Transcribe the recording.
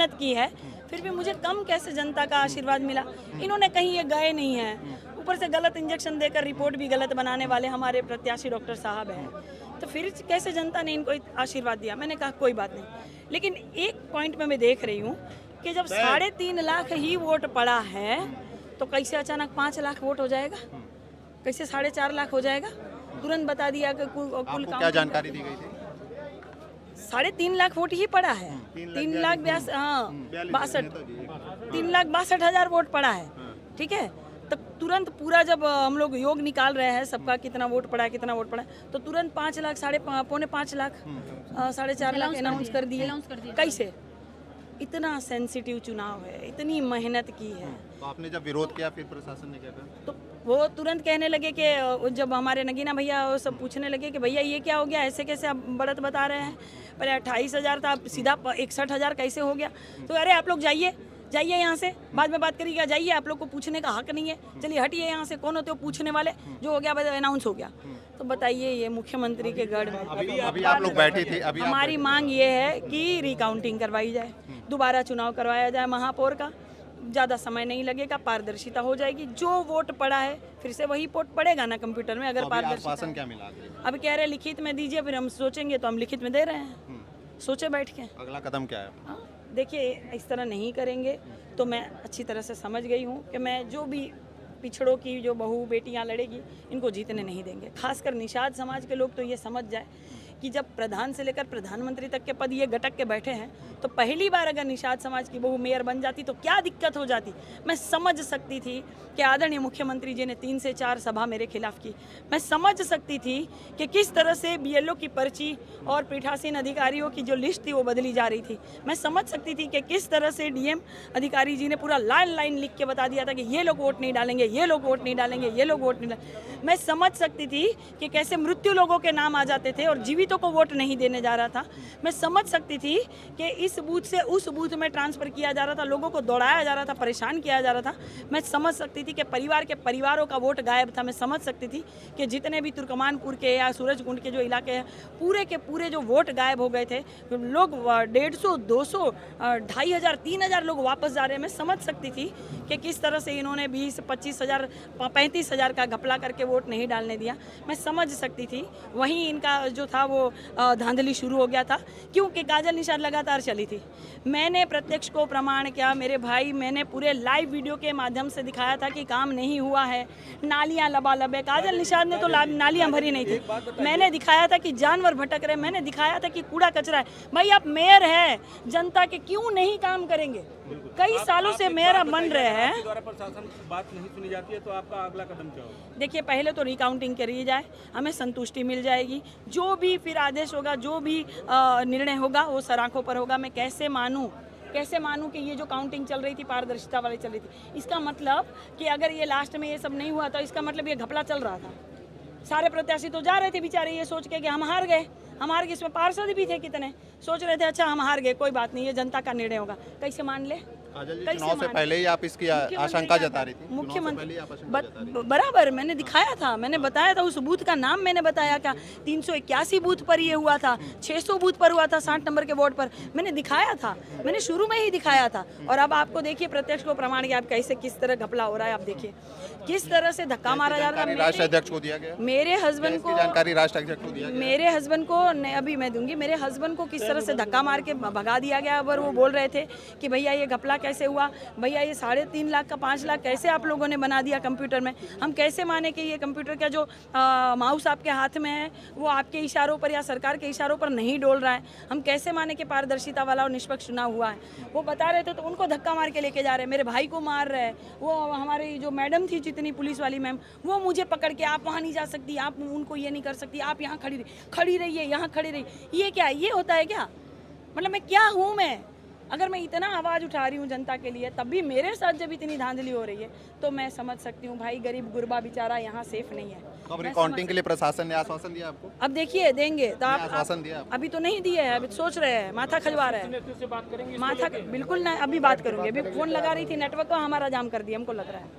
मेहनत की है, फिर भी मुझे कम कैसे जनता का आशीर्वाद मिला। इन्होंने कहीं ये गए नहीं हैं, ऊपर से गलत इंजेक्शन देकर रिपोर्ट भी गलत बनाने वाले हमारे प्रत्याशी डॉक्टर साहब हैं, तो फिर कैसे जनता ने इनको आशीर्वाद दिया। मैंने कहा कोई बात नहीं, लेकिन एक पॉइंट में मैं देख रही हूँ कि जब 3.5 लाख ही वोट पड़ा है तो कैसे अचानक 5 लाख वोट हो जाएगा, कैसे 4.5 लाख हो जाएगा। तुरंत बता दिया कि कुल क्या जानकारी दी गई थी? 3.5 लाख वोट ही पड़ा है, 3,62,000 वोट पड़ा है, ठीक है। तब तुरंत पूरा जब हम लोग योग निकाल रहे हैं सबका कितना वोट पड़ा है, कितना वोट पड़ा है, तो तुरंत 5 लाख, 5.5 लाख, 4.5 लाख अनाउंस कर दिए। कैसे? इतना सेंसिटिव चुनाव है, इतनी मेहनत की है। तो आपने जब विरोध किया फिर प्रशासन ने क्या कहा? तो वो तुरंत कहने लगे कि जब हमारे नगीना भैया वो सब पूछने लगे कि भैया ये क्या हो गया, ऐसे कैसे आप बढ़त बता रहे हैं, पहले 28,000 था, सीधा 61,000 कैसे हो गया। तो अरे आप लोग जाइए यहाँ से, बाद में बात करिएगा, जाइए, आप लोग को पूछने का हक नहीं है, चलिए हटिए यहाँ से, कौन होते हो पूछने वाले, जो हो गया अनाउंस हो गया। तो बताइए ये मुख्यमंत्री के गढ़ में अभी आप लोग बैठे थे, अभी हमारी मांग ये है कि रिकाउंटिंग करवाई जाए, दोबारा चुनाव करवाया जाए महापौर का, ज़्यादा समय नहीं लगेगा, पारदर्शिता हो जाएगी। जो वोट पड़ा है फिर से वही वोट पड़ेगा ना कंप्यूटर में, अगर पारदर्शिता। क्या मिला? अब कह रहे लिखित में दीजिए, फिर हम सोचेंगे, तो हम लिखित में दे रहे हैं, सोचे बैठ के। अगला कदम क्या है? देखिए इस तरह नहीं करेंगे तो मैं अच्छी तरह से समझ गई हूँ कि मैं जो भी पिछड़ों की जो बहू बेटियाँ लड़ेगी इनको जीतने नहीं देंगे। खासकर निषाद समाज के लोग तो ये समझ जाए कि जब प्रधान से लेकर प्रधानमंत्री तक के पद ये गटक के बैठे हैं, तो पहली बार अगर निषाद समाज की बहू मेयर बन जाती तो क्या दिक्कत हो जाती। मैं समझ सकती थी कि आदरणीय मुख्यमंत्री जी ने 3 से 4 सभा मेरे खिलाफ की। मैं समझ सकती थी कि किस तरह से BLO की पर्ची और पीठासीन अधिकारियों की जो लिस्ट थी वो बदली जा रही थी। मैं समझ सकती थी कि किस तरह से DM अधिकारी जी ने पूरा लाइन लिख के बता दिया था कि ये लोग वोट नहीं डालेंगे, ये लोग वोट नहीं डालेंगे, ये लोग वोट नहीं डालेंगे। मैं समझ सकती थी कि कैसे मृत्यु लोगों के नाम आ जाते थे और जीवितों को वोट नहीं देने जा रहा था। मैं समझ सकती थी कि इस बूथ से उस बूथ में ट्रांसफ़र किया जा रहा था, लोगों को दौड़ाया जा रहा था, परेशान किया जा रहा था। मैं समझ सकती थी कि परिवारों का वोट गायब था। मैं समझ सकती थी कि जितने भी तुर्कमानपुर के या सूरजकुंड के जो इलाके हैं पूरे के पूरे जो वोट गायब हो गए थे, लोग 150, 200, 2,500, 3,000 लोग वापस जा रहे हैं। मैं समझ सकती थी कि किस तरह से इन्होंने 20, 25,000, 35,000 का घपला करके वोट नहीं डालने दिया। मैं समझ सकती थी। वहीं इनका जो था वो धांधली शुरू हो गया था, क्योंकि काजल निषाद लगातार चली थी। मैंने प्रत्यक्ष को प्रमाण किया मेरे भाई, मैंने पूरे लाइव वीडियो के माध्यम से दिखाया था कि काम नहीं हुआ है, नालियाँ लबालब है। काजल निषाद ने तो नालियाँ भरी नहीं थी। मैंने दिखाया था कि जानवर भटक रहे, मैंने दिखाया था कि कूड़ा कचरा है। भाई आप मेयर है जनता के, क्यों नहीं काम करेंगे? कई सालों से मेयर आप बन रहे हैं, द्वारा प्रशासन बात नहीं सुनी जाती है, तो आपका अगला कदम क्या होगा? देखिए पहले तो रिकाउंटिंग करी जाए, हमें संतुष्टि मिल जाएगी। जो भी फिर आदेश होगा, जो भी निर्णय होगा वो सराखों पर होगा। मैं कैसे मानूं कि ये जो काउंटिंग चल रही थी पारदर्शिता वाली चल रही थी, इसका मतलब कि अगर ये लास्ट में ये सब नहीं हुआ तो इसका मतलब ये घपला चल रहा था। सारे प्रत्याशी तो जा रहे थे बेचारे ये सोच के कि हम हार गए। इसमें पार्षद भी थे, कितने सोच रहे थे अच्छा हम हार गए, कोई बात नहीं, ये जनता का निर्णय होगा। कैसे मान ले? चुनाव से पहले ही आप इसकी आशंका जता रही थी। मुख्यमंत्री बराबर मैंने दिखाया था, मैंने बताया था, उस बूथ का नाम मैंने बताया था। 381 बूथ पर ये हुआ था, 600 बूथ पर हुआ था, 60 नंबर के वार्ड पर मैंने दिखाया था, मैंने शुरू में ही दिखाया था। और अब आपको देखिए प्रत्यक्ष को प्रमाण कि आप कैसे किस तरह घपला हो रहा है। आप देखिए किस तरह से धक्का मारा जा रहा है। राष्ट्रीय अध्यक्ष को दिया गया, मेरे हस्बैंड को जानकारी राष्ट्रीय अध्यक्ष को दिया गया, मेरे हस्बैंड को अभी मैं दूंगी। मेरे हस्बैंड को किस तरह से धक्का मार के भगा दिया गया। अगर वो बोल रहे थे कि भैया ये घपला कैसे हुआ, भैया ये 3.5 लाख का 5 लाख कैसे आप लोगों ने बना दिया कंप्यूटर में। हम कैसे माने कि ये कंप्यूटर का जो माउस आपके हाथ में है वो आपके इशारों पर या सरकार के इशारों पर नहीं डोल रहा है। हम कैसे माने कि पारदर्शिता वाला और निष्पक्ष चुनाव हुआ है। वो बता रहे थे तो उनको धक्का मार के लेके जा रहे हैं, मेरे भाई को मार रहे हैं। वो हमारी जो मैडम थी जितनी पुलिस वाली मैम, वो मुझे पकड़ के आप वहाँ नहीं जा सकती, आप उनको ये नहीं कर सकती, आप यहाँ खड़ी रहिए, यहाँ खड़ी रहिए। ये क्या, ये होता है क्या? मतलब मैं क्या हूँ? मैं अगर मैं इतना आवाज़ उठा रही हूँ जनता के लिए, तब भी मेरे साथ जब इतनी धांधली हो रही है तो मैं समझ सकती हूँ भाई गरीब गुरबा बेचारा यहाँ सेफ नहीं है। अब रिकाउंटिंग के लिए प्रशासन ने आश्वासन दिया आपको? अब देखिए देंगे तो आप आश्वासन दिया? अभी तो नहीं दिए है, अभी सोच रहे हैं, माथा खजवा रहे हैं। माथा बिल्कुल ना, अभी बात करूँगी। अभी फ़ोन लगा रही थी, नेटवर्क को हमारा जाम कर दिया, हमको लग रहा है।